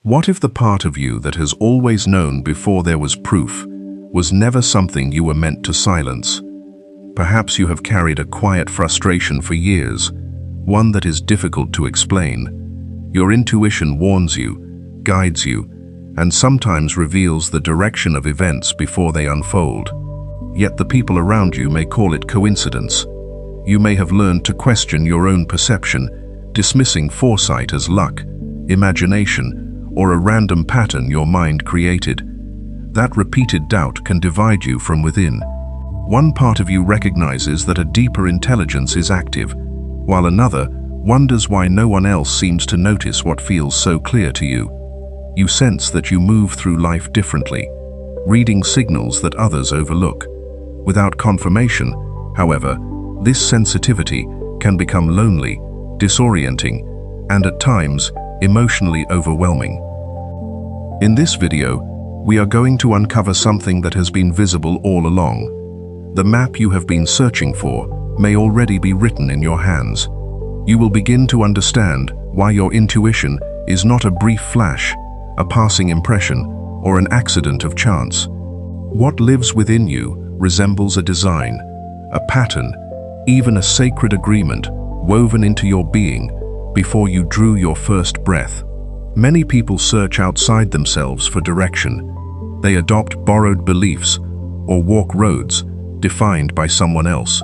What if the part of you that has always known before there was proof was never something you were meant to silence? Perhaps you have carried a quiet frustration for years, one that is difficult to explain. Your intuition warns you, guides you, and sometimes reveals the direction of events before they unfold. Yet the people around you may call it coincidence. You may have learned to question your own perception, dismissing foresight as luck, imagination, or a random pattern your mind created. That repeated doubt can divide you from within. One part of you recognizes that a deeper intelligence is active, while another wonders why no one else seems to notice what feels so clear to you. You sense that you move through life differently, reading signals that others overlook. Without confirmation, however, this sensitivity can become lonely, disorienting, and at times, emotionally overwhelming. In this video, we are going to uncover something that has been visible all along. The map you have been searching for may already be written in your hands. You will begin to understand why your intuition is not a brief flash, a passing impression, or an accident of chance. What lives within you resembles a design, a pattern, even a sacred agreement woven into your being before you drew your first breath. Many people search outside themselves for direction. They adopt borrowed beliefs or walk roads defined by someone else.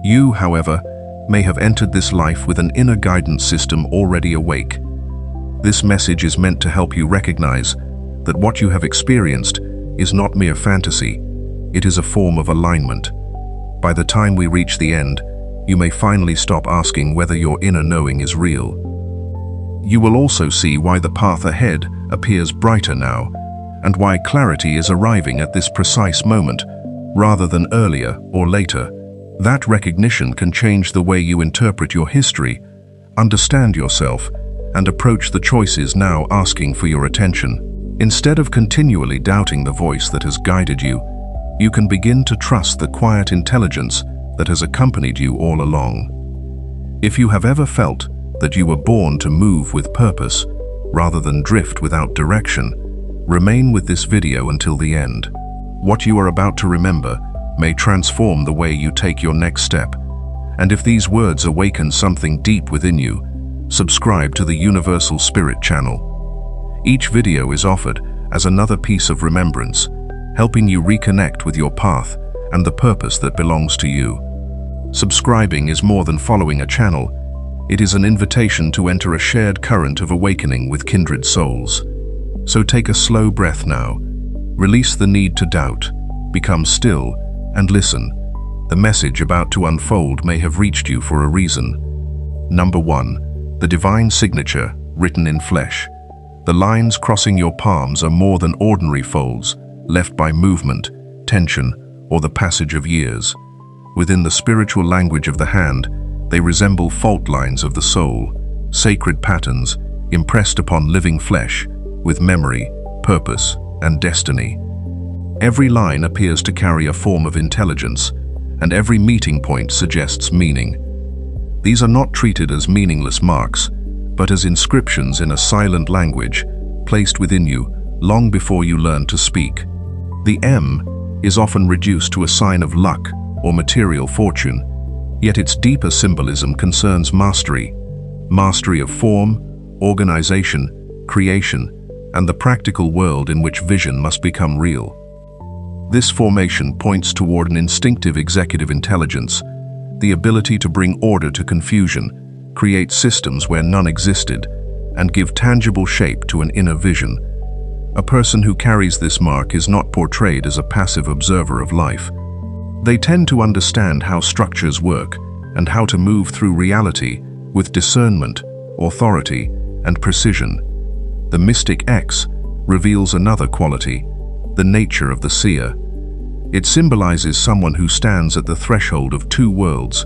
You, however, may have entered this life with an inner guidance system already awake. This message is meant to help you recognize that what you have experienced is not mere fantasy. It is a form of alignment. By the time we reach the end, you may finally stop asking whether your inner knowing is real. You will also see why the path ahead appears brighter now, and why clarity is arriving at this precise moment, rather than earlier or later. That recognition can change the way you interpret your history, understand yourself, and approach the choices now asking for your attention. Instead of continually doubting the voice that has guided you, you can begin to trust the quiet intelligence that has accompanied you all along. If you have ever felt that you were born to move with purpose, rather than drift without direction, remain with this video until the end. What you are about to remember may transform the way you take your next step. And if these words awaken something deep within you, subscribe to the Universal Spirit channel. Each video is offered as another piece of remembrance, helping you reconnect with your path and the purpose that belongs to you. Subscribing is more than following a channel. It is an invitation to enter a shared current of awakening with kindred souls. So take a slow breath now. Release the need to doubt. Become still and listen. The message about to unfold may have reached you for a reason. Number 1. The divine signature written in flesh. The lines crossing your palms are more than ordinary folds, left by movement, tension, or the passage of years. Within the spiritual language of the hand, they resemble fault lines of the soul, sacred patterns impressed upon living flesh with memory, purpose, and destiny. Every line appears to carry a form of intelligence, and every meeting point suggests meaning. These are not treated as meaningless marks, but as inscriptions in a silent language placed within you long before you learn to speak. The M is often reduced to a sign of luck or material fortune, yet its deeper symbolism concerns mastery of form, organization, creation, and the practical world in which vision must become real. This formation points toward an instinctive executive intelligence, the ability to bring order to confusion, create systems where none existed, and give tangible shape to an inner vision. A person who carries this mark is not portrayed as a passive observer of life. They tend to understand how structures work and how to move through reality with discernment, authority, and precision. The mystic X reveals another quality, the nature of the seer. It symbolizes someone who stands at the threshold of two worlds,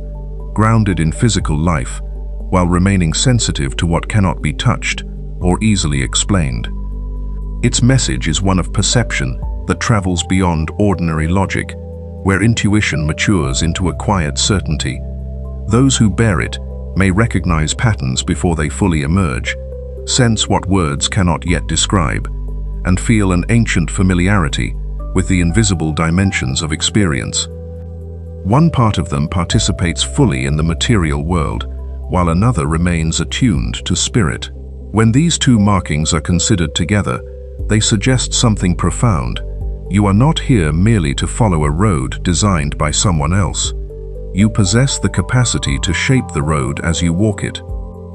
grounded in physical life, while remaining sensitive to what cannot be touched or easily explained. Its message is one of perception that travels beyond ordinary logic, where intuition matures into a quiet certainty. Those who bear it may recognize patterns before they fully emerge, sense what words cannot yet describe, and feel an ancient familiarity with the invisible dimensions of experience. One part of them participates fully in the material world, while another remains attuned to spirit. When these two markings are considered together, they suggest something profound. You are not here merely to follow a road designed by someone else. You possess the capacity to shape the road as you walk it.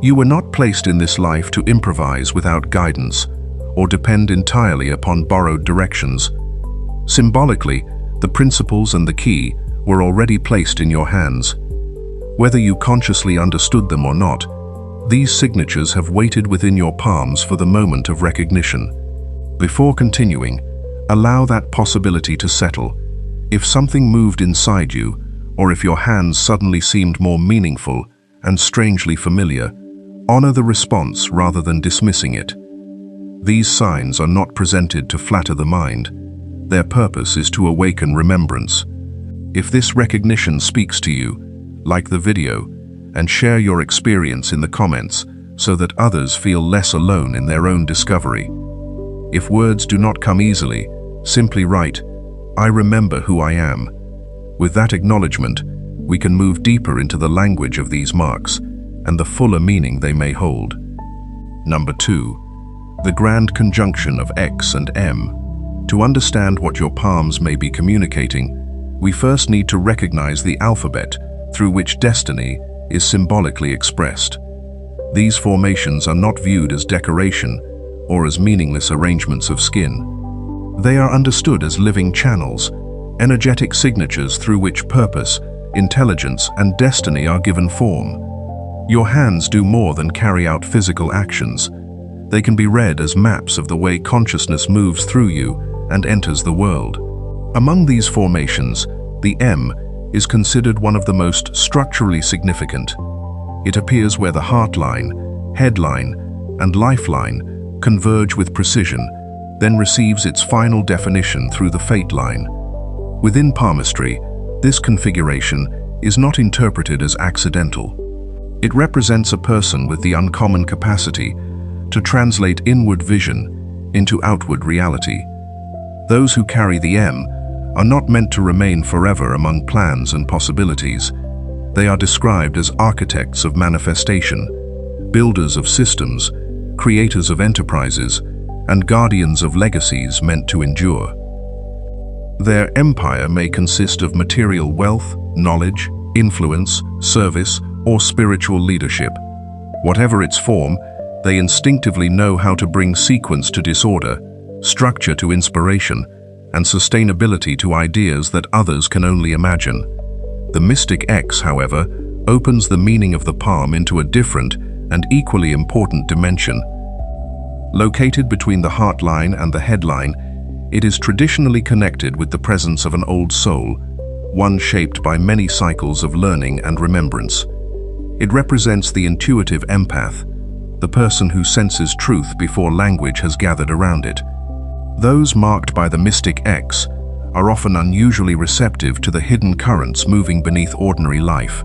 You were not placed in this life to improvise without guidance, or depend entirely upon borrowed directions. Symbolically, the principles and the key were already placed in your hands. Whether you consciously understood them or not, these signatures have waited within your palms for the moment of recognition. Before continuing, allow that possibility to settle. If something moved inside you, or if your hands suddenly seemed more meaningful and strangely familiar, honor the response rather than dismissing it. These signs are not presented to flatter the mind. Their purpose is to awaken remembrance. If this recognition speaks to you, like the video and share your experience in the comments so that others feel less alone in their own discovery. If words do not come easily, simply write, "I remember who I am." With that acknowledgement, we can move deeper into the language of these marks and the fuller meaning they may hold. Number 2. The grand conjunction of X and M. To understand what your palms may be communicating, we first need to recognize the alphabet through which destiny is symbolically expressed. These formations are not viewed as decoration or as meaningless arrangements of skin. They are understood as living channels, energetic signatures through which purpose, intelligence, and destiny are given form. Your hands do more than carry out physical actions. They can be read as maps of the way consciousness moves through you and enters the world. Among these formations, the M is considered one of the most structurally significant. It appears where the heart line, head line, and lifeline converge with precision, then receives its final definition through the fate line. Within palmistry, this configuration is not interpreted as accidental. It represents a person with the uncommon capacity to translate inward vision into outward reality. Those who carry the M are not meant to remain forever among plans and possibilities. They are described as architects of manifestation, builders of systems, creators of enterprises, and guardians of legacies meant to endure. Their empire may consist of material wealth, knowledge, influence, service, or spiritual leadership. Whatever its form, they instinctively know how to bring sequence to disorder, structure to inspiration, and sustainability to ideas that others can only imagine. The mystic X, however, opens the meaning of the palm into a different and equally important dimension. Located between the heart line and the head line, it is traditionally connected with the presence of an old soul, one shaped by many cycles of learning and remembrance. It represents the intuitive empath, the person who senses truth before language has gathered around it. Those marked by the mystic X are often unusually receptive to the hidden currents moving beneath ordinary life.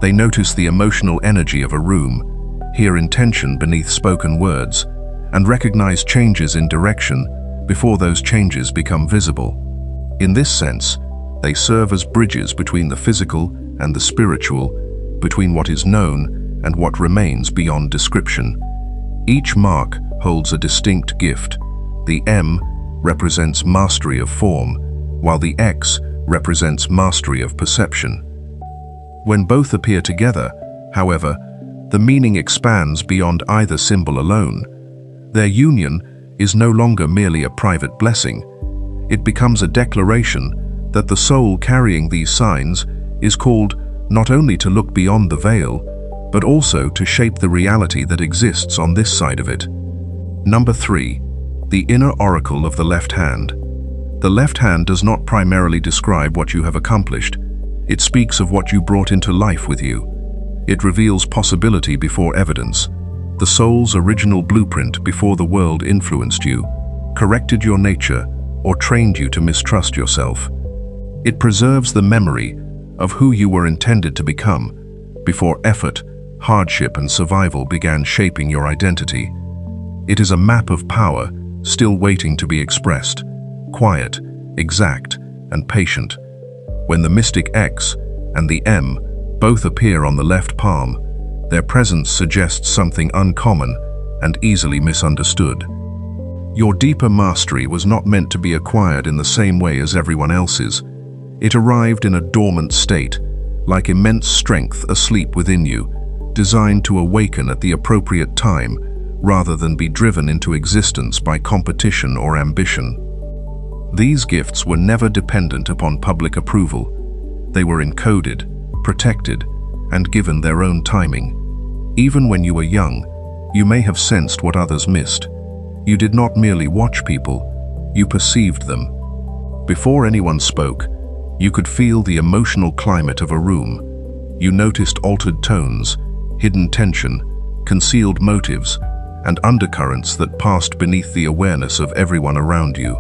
They notice the emotional energy of a room, hear intention beneath spoken words, and recognize changes in direction before those changes become visible. In this sense, they serve as bridges between the physical and the spiritual, between what is known and what remains beyond description. Each mark holds a distinct gift. The M represents mastery of form, while the X represents mastery of perception. When both appear together, however, the meaning expands beyond either symbol alone. Their union is no longer merely a private blessing. It becomes a declaration that the soul carrying these signs is called not only to look beyond the veil, but also to shape the reality that exists on this side of it. Number 3. The inner oracle of the left hand. The left hand does not primarily describe what you have accomplished. It speaks of what you brought into life with you. It reveals possibility before evidence, the soul's original blueprint before the world influenced you, corrected your nature, or trained you to mistrust yourself. It preserves the memory of who you were intended to become before effort, hardship, and survival began shaping your identity. It is a map of power, still waiting to be expressed. Quiet, exact, and patient. When the mystic X and the M both appear on the left palm, their presence suggests something uncommon and easily misunderstood. Your deeper mastery was not meant to be acquired in the same way as everyone else's. It arrived in a dormant state, like immense strength asleep within you, designed to awaken at the appropriate time, rather than be driven into existence by competition or ambition. These gifts were never dependent upon public approval. They were encoded, protected, and given their own timing. Even when you were young, you may have sensed what others missed. You did not merely watch people, you perceived them. Before anyone spoke, you could feel the emotional climate of a room. You noticed altered tones, hidden tension, concealed motives, and undercurrents that passed beneath the awareness of everyone around you.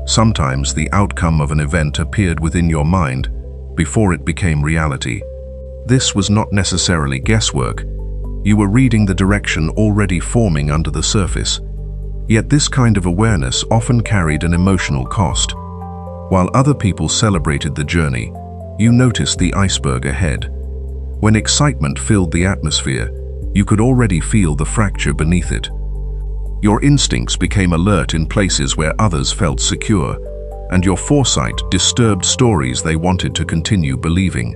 Sometimes the outcome of an event appeared within your mind before it became reality. This was not necessarily guesswork. You were reading the direction already forming under the surface. Yet this kind of awareness often carried an emotional cost. While other people celebrated the journey, you noticed the iceberg ahead. When excitement filled the atmosphere, you could already feel the fracture beneath it. Your instincts became alert in places where others felt secure, and your foresight disturbed stories they wanted to continue believing.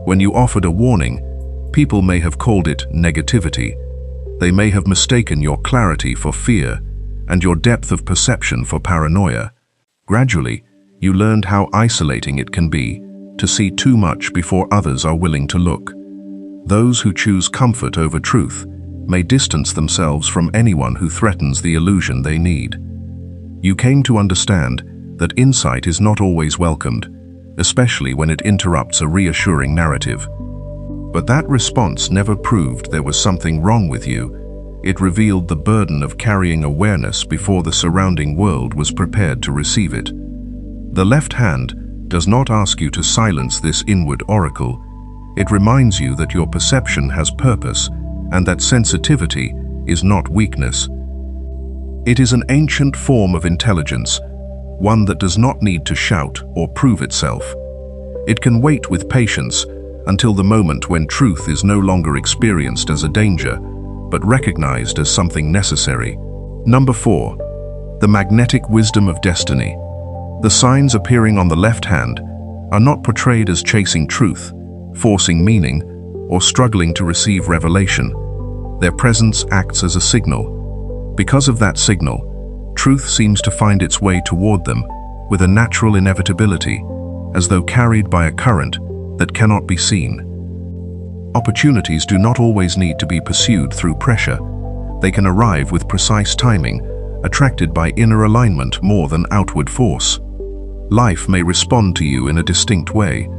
When you offered a warning, people may have called it negativity. They may have mistaken your clarity for fear and your depth of perception for paranoia. Gradually, you learned how isolating it can be to see too much before others are willing to look. Those who choose comfort over truth may distance themselves from anyone who threatens the illusion they need. You came to understand that insight is not always welcomed, especially when it interrupts a reassuring narrative. But that response never proved there was something wrong with you. It revealed the burden of carrying awareness before the surrounding world was prepared to receive it. The left hand does not ask you to silence this inward oracle. It reminds you that your perception has purpose and that sensitivity is not weakness. It is an ancient form of intelligence, one that does not need to shout or prove itself. It can wait with patience until the moment when truth is no longer experienced as a danger, but recognized as something necessary. Number 4. The magnetic wisdom of destiny. The signs appearing on the left hand are not portrayed as chasing truth, forcing meaning, or struggling to receive revelation. Their presence acts as a signal. Because of that signal, truth seems to find its way toward them with a natural inevitability, as though carried by a current that cannot be seen. Opportunities do not always need to be pursued through pressure. They can arrive with precise timing, attracted by inner alignment more than outward force. Life may respond to you in a distinct way.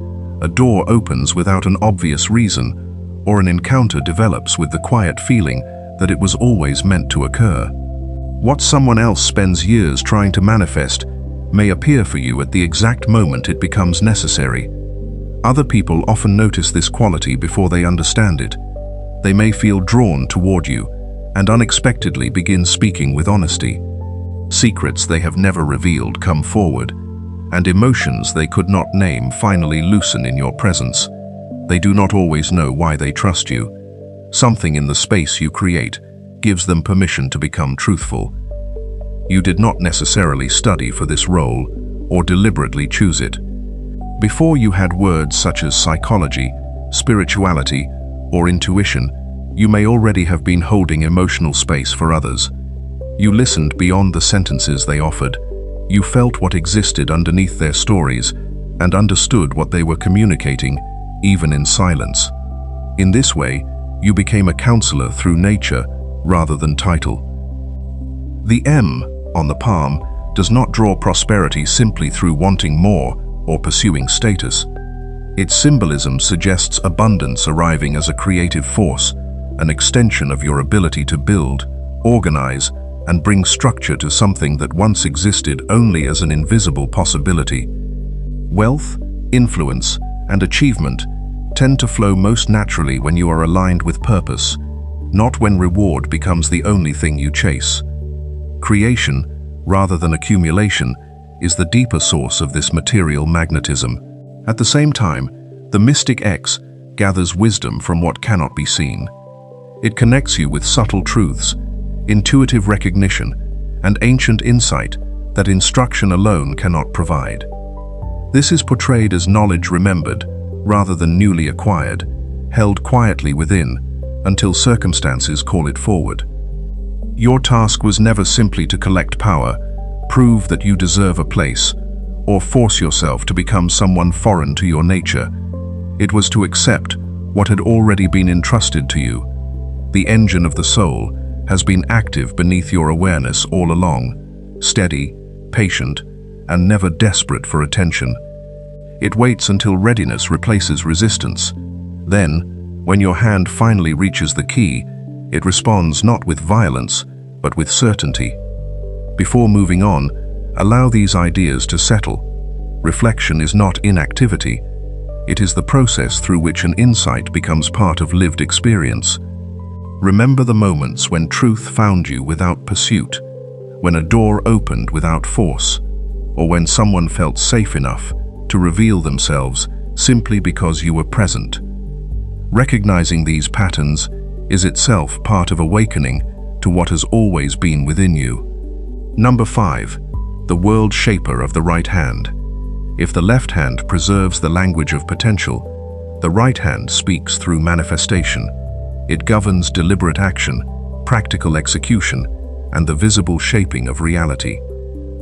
A door opens without an obvious reason, or an encounter develops with the quiet feeling that it was always meant to occur. What someone else spends years trying to manifest may appear for you at the exact moment it becomes necessary. Other people often notice this quality before they understand it. They may feel drawn toward you and unexpectedly begin speaking with honesty. Secrets they have never revealed come forward, and emotions they could not name finally loosen in your presence. They do not always know why they trust you. Something in the space you create gives them permission to become truthful. You did not necessarily study for this role or deliberately choose it. Before you had words such as psychology, spirituality, or intuition, you may already have been holding emotional space for others. You listened beyond the sentences they offered. You felt what existed underneath their stories and understood what they were communicating, even in silence. In this way, you became a counselor through nature rather than title. The M on the palm does not draw prosperity simply through wanting more or pursuing status. Its symbolism suggests abundance arriving as a creative force, an extension of your ability to build, organize, and bring structure to something that once existed only as an invisible possibility. Wealth, influence, and achievement tend to flow most naturally when you are aligned with purpose. not when reward becomes the only thing you chase. Creation, rather than accumulation, is the deeper source of this material magnetism. At the same time, the mystic X gathers wisdom from what cannot be seen. It connects you with subtle truths, intuitive recognition, and ancient insight that instruction alone cannot provide. This is portrayed as knowledge remembered, rather than newly acquired, held quietly within, until circumstances call it forward. Your task was never simply to collect power, prove that you deserve a place, or force yourself to become someone foreign to your nature. It was to accept what had already been entrusted to you. The engine of the soul has been active beneath your awareness all along, steady, patient, and never desperate for attention. It waits until readiness replaces resistance. Then, when your hand finally reaches the key, it responds not with violence, but with certainty. Before moving on, allow these ideas to settle. Reflection is not inactivity. It is the process through which an insight becomes part of lived experience. Remember the moments when truth found you without pursuit, when a door opened without force, or when someone felt safe enough to reveal themselves simply because you were present. Recognizing these patterns is itself part of awakening to what has always been within you. Number 5. The world shaper of the right hand. If the left hand preserves the language of potential, the right hand speaks through manifestation. It governs deliberate action, practical execution, and the visible shaping of reality.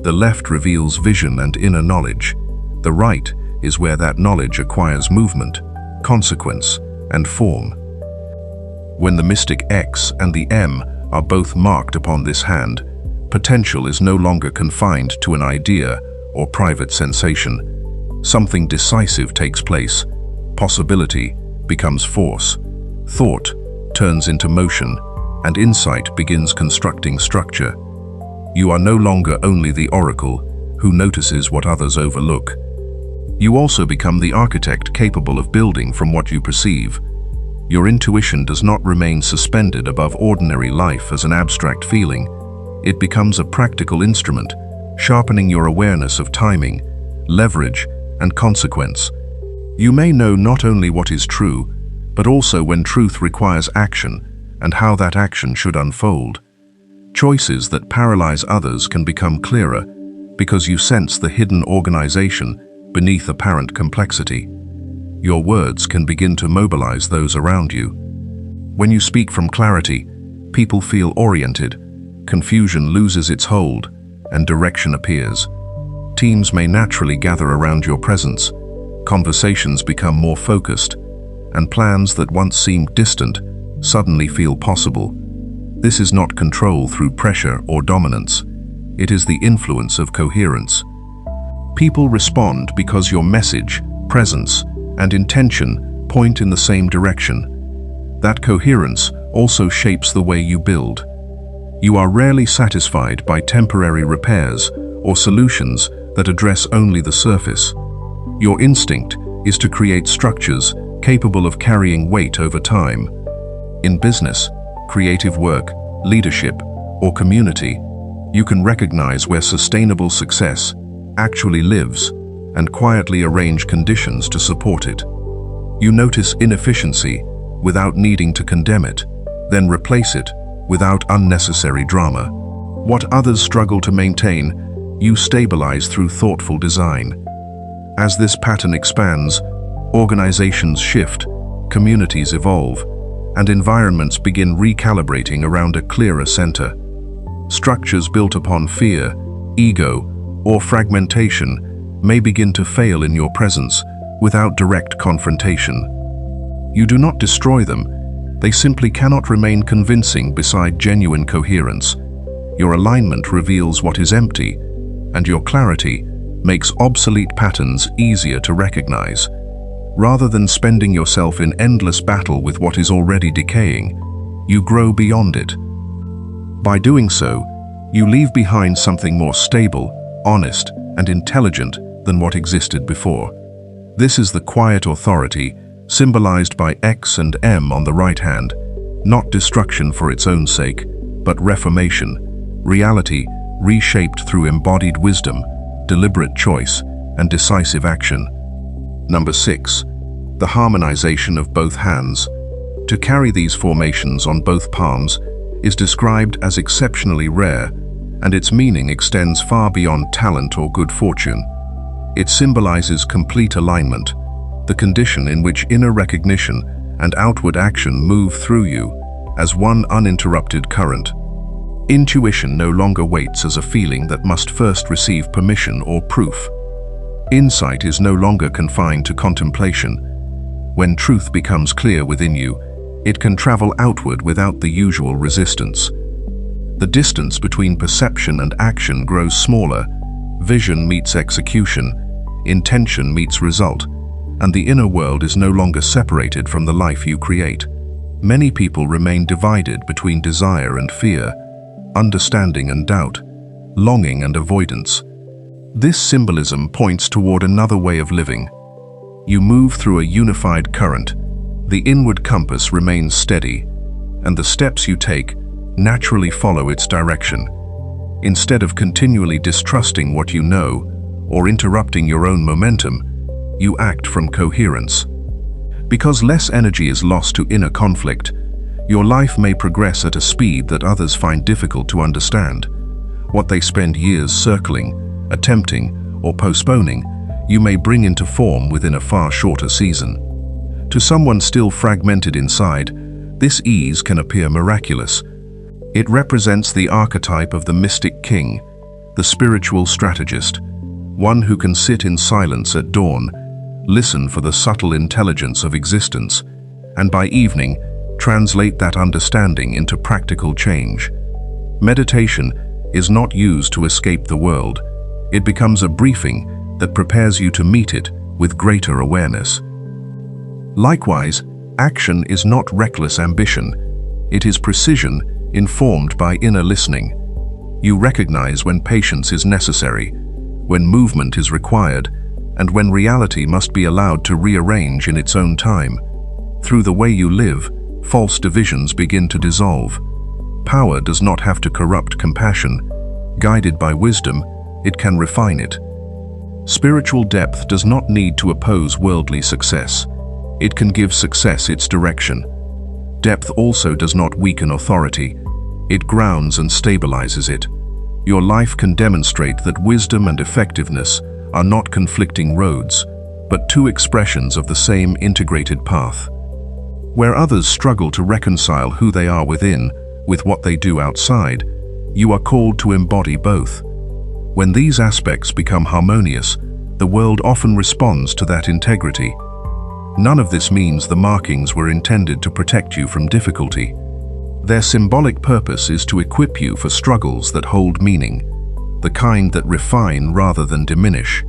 The left reveals vision and inner knowledge. The right is where that knowledge acquires movement, consequence, and form. When the mystic X and the M are both marked upon this hand, potential is no longer confined to an idea or private sensation. Something decisive takes place. Possibility becomes force. Thought turns into motion, and insight begins constructing structure. You are no longer only the oracle who notices what others overlook. You also become the architect capable of building from what you perceive. Your intuition does not remain suspended above ordinary life as an abstract feeling. It becomes a practical instrument, sharpening your awareness of timing, leverage, and consequence. You may know not only what is true, but also when truth requires action and how that action should unfold. Choices that paralyze others can become clearer because you sense the hidden organization beneath apparent complexity. Your words can begin to mobilize those around you. When you speak from clarity, people feel oriented, confusion loses its hold, and direction appears. Teams may naturally gather around your presence, conversations become more focused, and plans that once seemed distant suddenly feel possible. This is not control through pressure or dominance. It is the influence of coherence. People respond because your message, presence, and intention point in the same direction. That coherence also shapes the way you build. You are rarely satisfied by temporary repairs or solutions that address only the surface. Your instinct is to create structures capable of carrying weight over time. In business, creative work, leadership, or community, you can recognize where sustainable success actually lives and quietly arrange conditions to support it. You notice inefficiency without needing to condemn it, then replace it without unnecessary drama. What others struggle to maintain, you stabilize through thoughtful design. As this pattern expands, organizations shift, communities evolve, and environments begin recalibrating around a clearer center. Structures built upon fear, ego, or fragmentation may begin to fail in your presence without direct confrontation. You do not destroy them, they simply cannot remain convincing beside genuine coherence. Your alignment reveals what is empty, and your clarity makes obsolete patterns easier to recognize. Rather than spending yourself in endless battle with what is already decaying, you grow beyond it. By doing so, you leave behind something more stable, honest, and intelligent than what existed before. This is the quiet authority, symbolized by X and M on the right hand. not destruction for its own sake, but reformation, reality reshaped through embodied wisdom, deliberate choice, and decisive action. Number 6. The harmonization of both hands. To carry these formations on both palms is described as exceptionally rare, and its meaning extends far beyond talent or good fortune. It symbolizes complete alignment, the condition in which inner recognition and outward action move through you as one uninterrupted current. Intuition no longer waits as a feeling that must first receive permission or proof. Insight is no longer confined to contemplation. When truth becomes clear within you, it can travel outward without the usual resistance. The distance between perception and action grows smaller. Vision meets execution, intention meets result, and the inner world is no longer separated from the life you create. Many people remain divided between desire and fear, understanding and doubt, longing and avoidance. This symbolism points toward another way of living. You move through a unified current. The inward compass remains steady, and the steps you take naturally follow its direction. Instead of continually distrusting what you know or interrupting your own momentum, you act from coherence. Because less energy is lost to inner conflict, your life may progress at a speed that others find difficult to understand. What they spend years circling, attempting, or postponing, you may bring into form within a far shorter season. To someone still fragmented inside, this ease can appear miraculous. It represents the archetype of the mystic king, the spiritual strategist, one who can sit in silence at dawn, listen for the subtle intelligence of existence, and by evening, translate that understanding into practical change. Meditation is not used to escape the world. It becomes a briefing that prepares you to meet it with greater awareness. Likewise, action is not reckless ambition. It is precision informed by inner listening. You recognize when patience is necessary, when movement is required, and when reality must be allowed to rearrange in its own time. Through the way you live, false divisions begin to dissolve. Power does not have to corrupt compassion. Guided by wisdom, it can refine it. Spiritual depth does not need to oppose worldly success. It can give success its direction. Depth also does not weaken authority. It grounds and stabilizes it. Your life can demonstrate that wisdom and effectiveness are not conflicting roads, but two expressions of the same integrated path. Where others struggle to reconcile who they are within with what they do outside, you are called to embody both. When these aspects become harmonious, the world often responds to that integrity. None of this means the markings were intended to protect you from difficulty. Their symbolic purpose is to equip you for struggles that hold meaning, the kind that refine rather than diminish.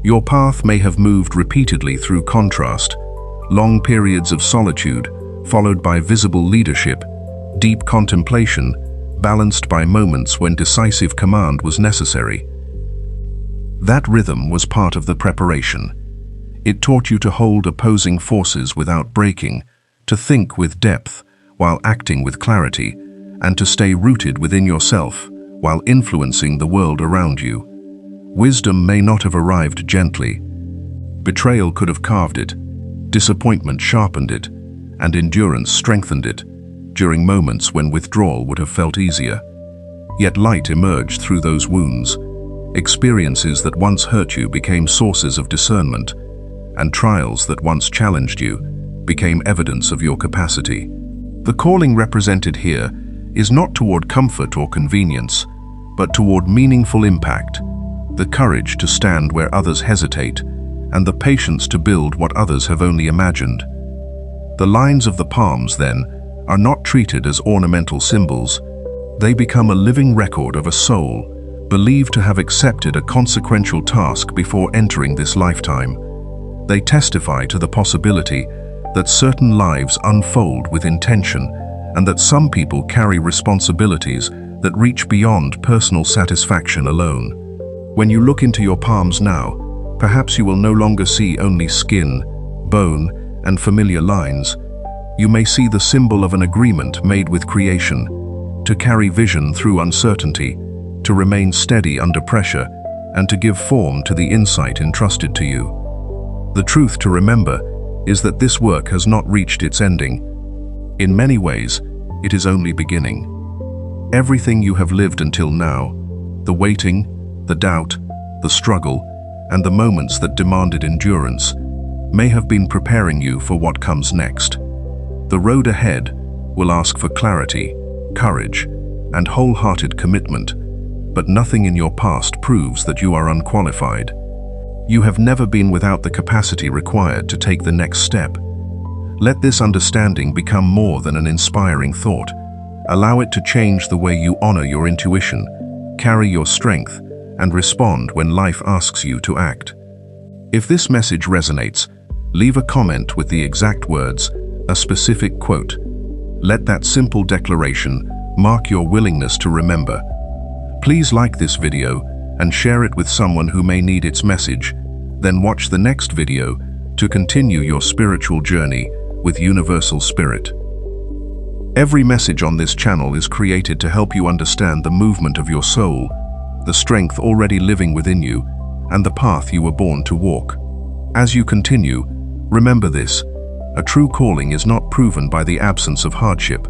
Your path may have moved repeatedly through contrast, long periods of solitude, followed by visible leadership, deep contemplation, balanced by moments when decisive command was necessary. That rhythm was part of the preparation. It taught you to hold opposing forces without breaking, to think with depth while acting with clarity, and to stay rooted within yourself while influencing the world around you. Wisdom may not have arrived gently. Betrayal could have carved it, disappointment sharpened it, and endurance strengthened it, during moments when withdrawal would have felt easier. Yet light emerged through those wounds. Experiences that once hurt you became sources of discernment, and trials that once challenged you became evidence of your capacity. The calling represented here is not toward comfort or convenience, but toward meaningful impact, the courage to stand where others hesitate, and the patience to build what others have only imagined. The lines of the palms, then, are not treated as ornamental symbols. They become a living record of a soul, believed to have accepted a consequential task before entering this lifetime. They testify to the possibility that certain lives unfold with intention, and that some people carry responsibilities that reach beyond personal satisfaction alone. When you look into your palms now, perhaps you will no longer see only skin, bone, and familiar lines. You may see the symbol of an agreement made with creation, to carry vision through uncertainty, to remain steady under pressure, and to give form to the insight entrusted to you. The truth to remember is that this work has not reached its ending. In many ways, it is only beginning. Everything you have lived until now, the waiting, the doubt, the struggle, and the moments that demanded endurance, may have been preparing you for what comes next. The road ahead will ask for clarity, courage, and wholehearted commitment, but nothing in your past proves that you are unqualified. You have never been without the capacity required to take the next step. Let this understanding become more than an inspiring thought. Allow it to change the way you honor your intuition, carry your strength, and respond when life asks you to act. If this message resonates, leave a comment with the exact words, a specific quote. Let that simple declaration mark your willingness to remember. Please like this video and share it with someone who may need its message. Then watch the next video to continue your spiritual journey with Universal Spirit. Every message on this channel is created to help you understand the movement of your soul, the strength already living within you, and the path you were born to walk. As you continue, remember this: a true calling is not proven by the absence of hardship,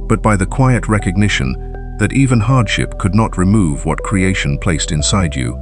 but by the quiet recognition that even hardship could not remove what creation placed inside you.